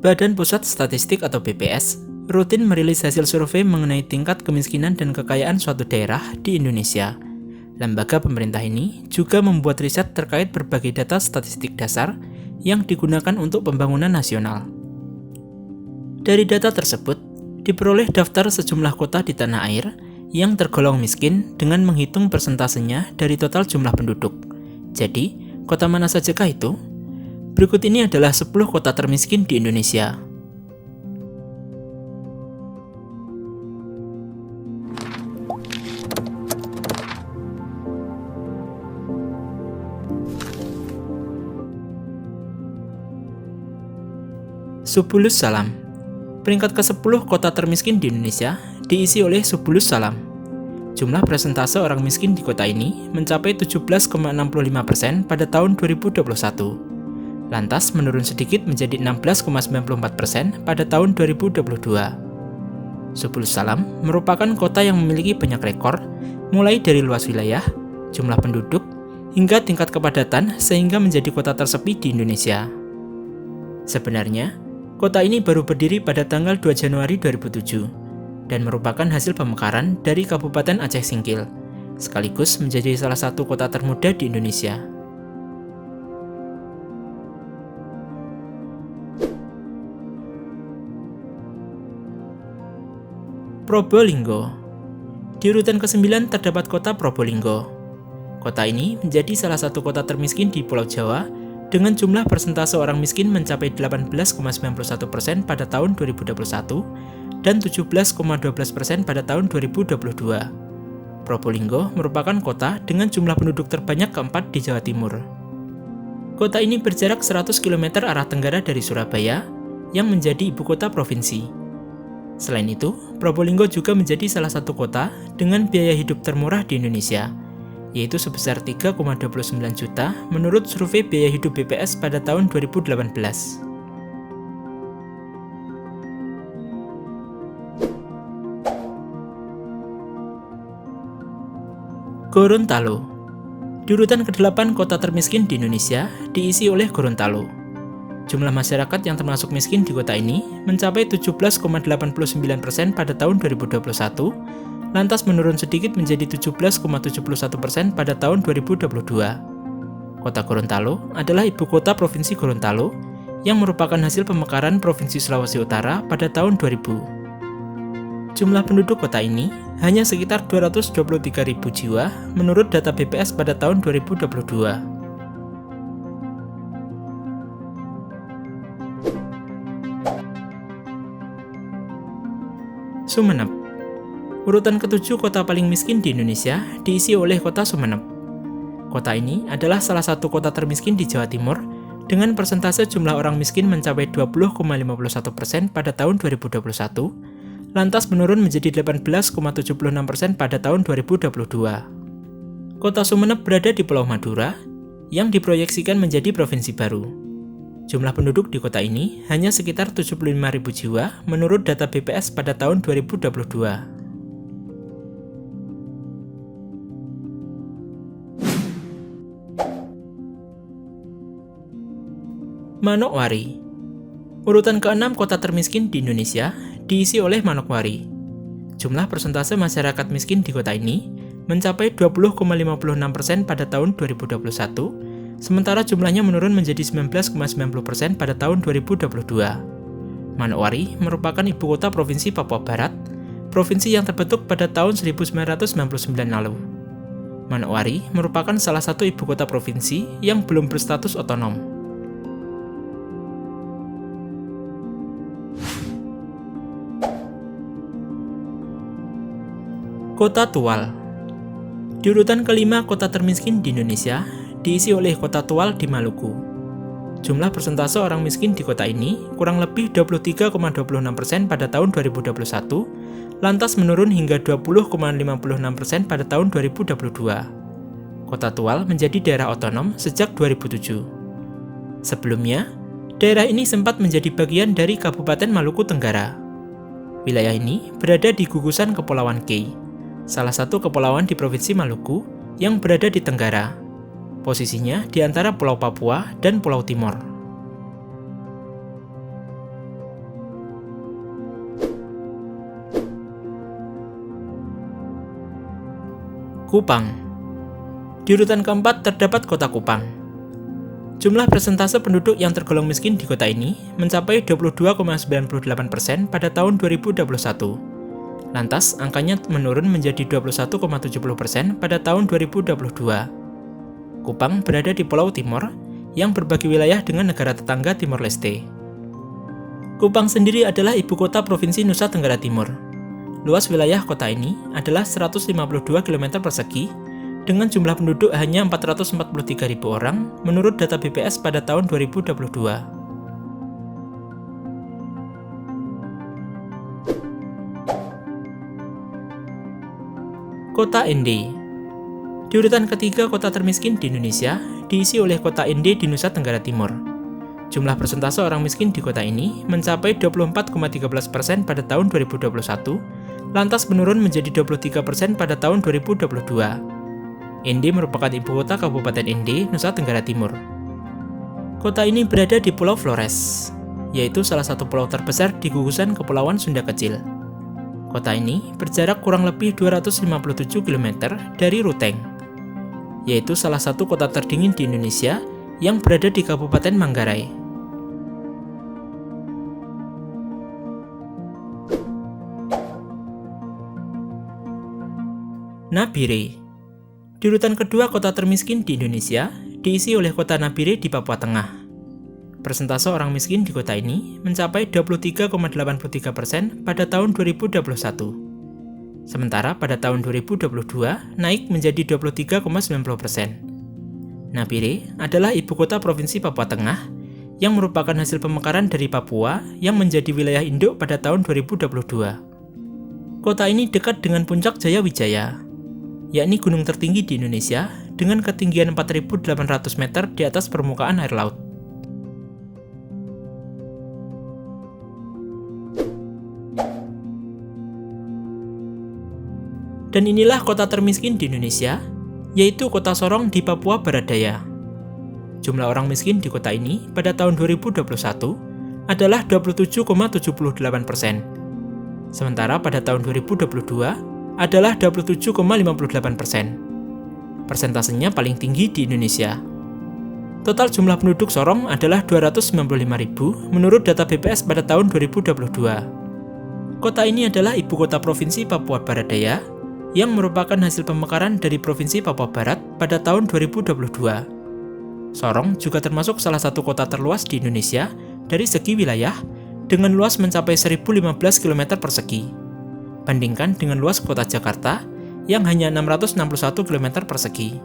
Badan Pusat Statistik atau BPS rutin merilis hasil survei mengenai tingkat kemiskinan dan kekayaan suatu daerah di Indonesia. Lembaga pemerintah ini juga membuat riset terkait berbagai data statistik dasar yang digunakan untuk pembangunan nasional. Dari data tersebut, diperoleh daftar sejumlah kota di tanah air yang tergolong miskin dengan menghitung persentasenya dari total jumlah penduduk. Jadi, kota mana sajakah itu? Berikut ini adalah 10 kota termiskin di Indonesia. Subulus Salam. Peringkat ke-10 kota termiskin di Indonesia diisi oleh Subulus Salam. Jumlah persentase orang miskin di kota ini mencapai 17,65% pada tahun 2021. Lantas menurun sedikit menjadi 16,94% pada tahun 2022. Subulus Salam merupakan kota yang memiliki banyak rekor, mulai dari luas wilayah, jumlah penduduk, hingga tingkat kepadatan sehingga menjadi kota tersepi di Indonesia. Sebenarnya, kota ini baru berdiri pada tanggal 2 Januari 2007 dan merupakan hasil pemekaran dari Kabupaten Aceh Singkil, sekaligus menjadi salah satu kota termuda di Indonesia. Probolinggo. Di urutan ke-9 terdapat kota Probolinggo. Kota ini menjadi salah satu kota termiskin di Pulau Jawa dengan jumlah persentase orang miskin mencapai 18,91% pada tahun 2021 dan 17,12% pada tahun 2022. Probolinggo merupakan kota dengan jumlah penduduk terbanyak keempat di Jawa Timur. Kota ini berjarak 100 km arah tenggara dari Surabaya, yang menjadi ibu kota provinsi. Selain itu, Probolinggo juga menjadi salah satu kota dengan biaya hidup termurah di Indonesia, yaitu sebesar 3,29 juta menurut survei biaya hidup BPS pada tahun 2018. Gorontalo. Di urutan ke-8 kota termiskin di Indonesia diisi oleh Gorontalo. Jumlah masyarakat yang termasuk miskin di kota ini mencapai 17,89% pada tahun 2021, lantas menurun sedikit menjadi 17,71% pada tahun 2022. Kota Gorontalo adalah ibu kota Provinsi Gorontalo yang merupakan hasil pemekaran Provinsi Sulawesi Utara pada tahun 2000. Jumlah penduduk kota ini hanya sekitar 223.000 jiwa menurut data BPS pada tahun 2022. Sumeneb. Urutan ke-7 kota paling miskin di Indonesia diisi oleh kota Sumeneb. Kota ini adalah salah satu kota termiskin di Jawa Timur dengan persentase jumlah orang miskin mencapai 20,51% pada tahun 2021, lantas menurun menjadi 18,76% pada tahun 2022. Kota Sumeneb berada di Pulau Madura yang diproyeksikan menjadi provinsi baru. Jumlah penduduk di kota ini hanya sekitar 75.000 jiwa menurut data BPS pada tahun 2022. Manokwari. Urutan ke-6 kota termiskin di Indonesia diisi oleh Manokwari. Jumlah persentase masyarakat miskin di kota ini mencapai 20,56% pada tahun 2021, sementara jumlahnya menurun menjadi 19,90% pada tahun 2022. Manokwari merupakan ibu kota Provinsi Papua Barat, provinsi yang terbentuk pada tahun 1999 lalu. Manokwari merupakan salah satu ibu kota provinsi yang belum berstatus otonom. Kota Tual. Di urutan ke-5 kota termiskin di Indonesia diisi oleh Kota Tual di Maluku. Jumlah persentase orang miskin di kota ini kurang lebih 23,26% pada tahun 2021, lantas menurun hingga 20,56% pada tahun 2022. Kota Tual menjadi daerah otonom sejak 2007. Sebelumnya, daerah ini sempat menjadi bagian dari Kabupaten Maluku Tenggara. Wilayah ini berada di gugusan Kepulauan Kei, salah satu kepulauan di Provinsi Maluku yang berada di Tenggara. Posisinya di antara Pulau Papua dan Pulau Timor. Kupang. Di urutan keempat terdapat kota Kupang. Jumlah persentase penduduk yang tergolong miskin di kota ini mencapai 22,98% pada tahun 2021. Lantas, angkanya menurun menjadi 21,70% pada tahun 2022. Kupang berada di Pulau Timor yang berbagi wilayah dengan negara tetangga Timor Leste. Kupang sendiri adalah ibu kota Provinsi Nusa Tenggara Timur. Luas wilayah kota ini adalah 152 km persegi dengan jumlah penduduk hanya 443.000 orang menurut data BPS pada tahun 2022. Kota Ende. Di urutan ketiga kota termiskin di Indonesia diisi oleh kota Ende di Nusa Tenggara Timur. Jumlah persentase orang miskin di kota ini mencapai 24,13% pada tahun 2021, lantas menurun menjadi 23% pada tahun 2022. Ende merupakan ibu kota Kabupaten Ende, Nusa Tenggara Timur. Kota ini berada di Pulau Flores, yaitu salah satu pulau terbesar di gugusan Kepulauan Sunda Kecil. Kota ini berjarak kurang lebih 257 km dari Ruteng, yaitu salah satu kota terdingin di Indonesia yang berada di Kabupaten Manggarai. Nabire. Di urutan kedua kota termiskin di Indonesia diisi oleh kota Nabire di Papua Tengah. Persentase orang miskin di kota ini mencapai 23,83% pada tahun 2021. Sementara pada tahun 2022 naik menjadi 23,90%. Nabire adalah ibu kota Provinsi Papua Tengah yang merupakan hasil pemekaran dari Papua yang menjadi wilayah induk pada tahun 2022. Kota ini dekat dengan puncak Jayawijaya, yakni gunung tertinggi di Indonesia dengan ketinggian 4.800 meter di atas permukaan air laut. Dan inilah kota termiskin di Indonesia, yaitu kota Sorong di Papua Barat Daya. Jumlah orang miskin di kota ini pada tahun 2021 adalah 27,78%. Sementara pada tahun 2022 adalah 27,58%. Persentasenya paling tinggi di Indonesia. Total jumlah penduduk Sorong adalah 295.000 menurut data BPS pada tahun 2022. Kota ini adalah ibu kota Provinsi Papua Barat Daya yang merupakan hasil pemekaran dari Provinsi Papua Barat pada tahun 2022. Sorong juga termasuk salah satu kota terluas di Indonesia dari segi wilayah dengan luas mencapai 1.015 km persegi. Bandingkan dengan luas kota Jakarta yang hanya 661 km persegi.